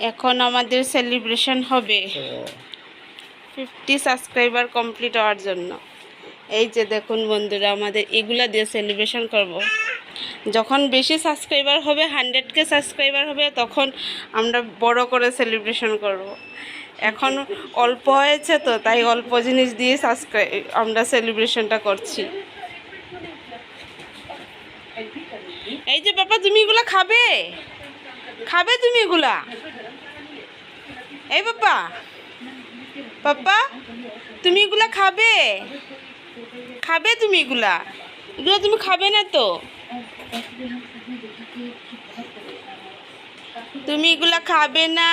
এখন আমাদের সেলিব্রেশন হবে 50 সাবস্ক্রাইবার কমপ্লিট হওয়ার জন্য। এই যে দেখুন বন্ধুরা, আমাদের এগুলা দিয়ে সেলিব্রেশন করব। যখন বেশি সাবস্ক্রাইবার হবে, 100K সাবস্ক্রাইবার হবে, তখন আমরা বড় করে সেলিব্রেশন করব। এখন অল্প হয়েছে তো, তাই অল্প জিনিস দিয়ে আমরা সেলিব্রেশনটা করছি। এই যে বাবা, তুমি এগুলা খাবে? খাবে তুমি এগুলা? এই বাবা, পাপা তুমি এগুলা খাবে? খাবে তুমি এগুলা? এগুলো তুমি খাবে না তো? তুমি এগুলা খাবে না?